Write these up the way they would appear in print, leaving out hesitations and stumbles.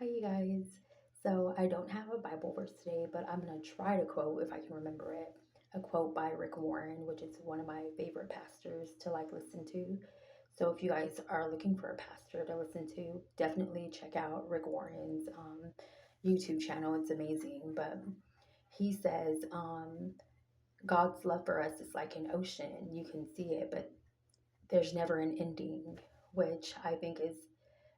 Hi, you guys. So, I don't have a Bible verse today, but I'm going to try to quote, if I can remember it, a quote by Rick Warren, which is one of my favorite pastors to listen to. So, if you guys are looking for a pastor to listen to, definitely check out Rick Warren's YouTube channel. It's amazing. But he says, God's love for us is like an ocean. You can see it, but there's never an ending, which I think is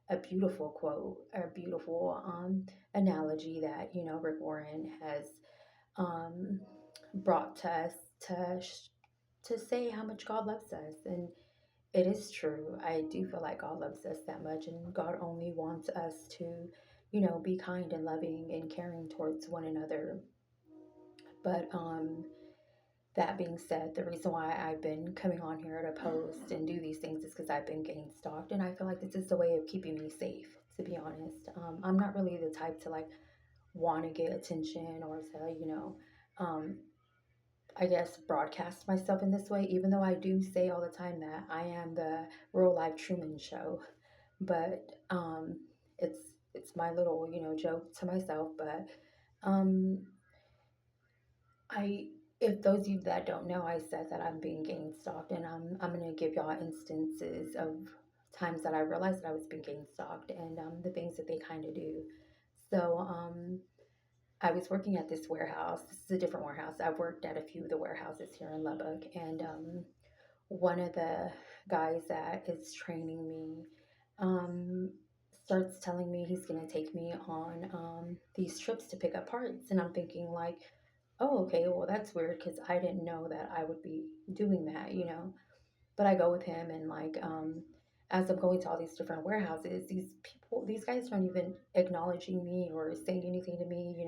a beautiful quote, a beautiful analogy that Rick Warren has um, brought to us to to say how much God loves us, and it is true. I do feel like God loves us that much, and God only wants us to, be kind and loving and caring towards one another. But that being said, the reason why I've been coming on here to post and do these things is because I've been getting stalked, and I feel like this is a way of keeping me safe, to be honest. I'm not really the type to want to get attention or to, um, I guess, broadcast myself in this way, even though I do say all the time that I am the real life Truman Show. But it's it's my little, joke to myself. But um, I, if those of you that don't know, I said that I'm being gang stalked, and I'm gonna give y'all instances of times that I realized that I was being gang stalked, and the things that they kind of do. So I was working at this warehouse. This is a different warehouse. I've worked at a few of the warehouses here in Lubbock, and one of the guys that is training me um, starts telling me he's gonna take me on these trips to pick up parts, and I'm thinking like, oh, okay, well, that's weird because I didn't know that I would be doing that. But I go with him, and as I'm going to all these different warehouses, these guys aren't even acknowledging me or saying anything to me.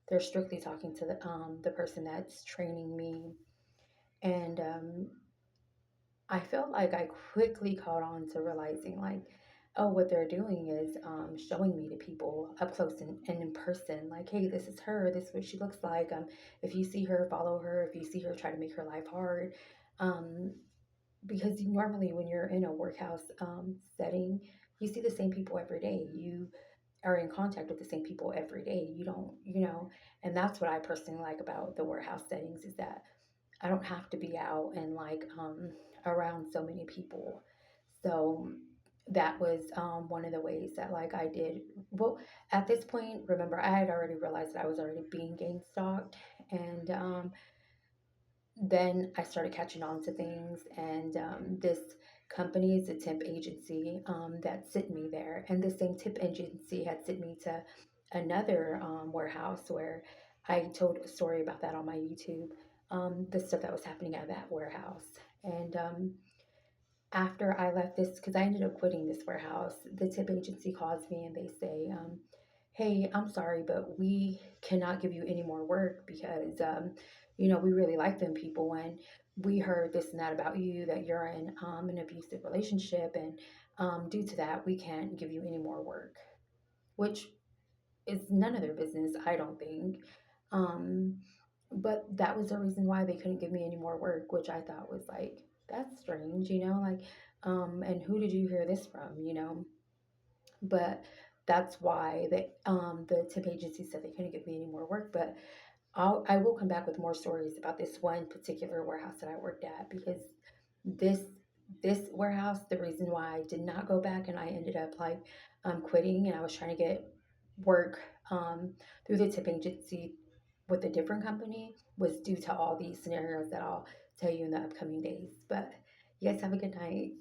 They're strictly talking to the person that's training me. And I felt like I quickly caught on to realizing, like, oh, what they're doing is showing me to people up close and in person, like, hey, this is her, this is what she looks like. If you see her, follow her. If you see her, try to make her life hard. Um, because normally when you're in a workhouse setting, you see the same people every day. You are in contact with the same people every day. You don't, and that's what I personally like about the warehouse settings is that I don't have to be out and around so many people. So that was one of the ways that I did well at this point. Remember, I had already realized that I was already being gang stalked, and then I started catching on to things, and this company is a temp agency that sent me there, and the same temp agency had sent me to another warehouse where I told a story about that on my YouTube, the stuff that was happening at that warehouse. And after I left this, because I ended up quitting this warehouse, the tip agency calls me and they say, hey, I'm sorry, but we cannot give you any more work because, we really like them people. And we heard this and that about you, that you're in an abusive relationship. And due to that, we can't give you any more work, which is none of their business, I don't think. Um, but that was the reason why they couldn't give me any more work, which I thought was like, that's strange. And who did you hear this from? But that's why the temp agency said they couldn't give me any more work. But I will come back with more stories about this one particular warehouse that I worked at, because this this warehouse, the reason why I did not go back and I ended up quitting, and I was trying to get work through the tip agency with a different company, was due to all these scenarios that I'll tell you in the upcoming days. But you guys have a good night.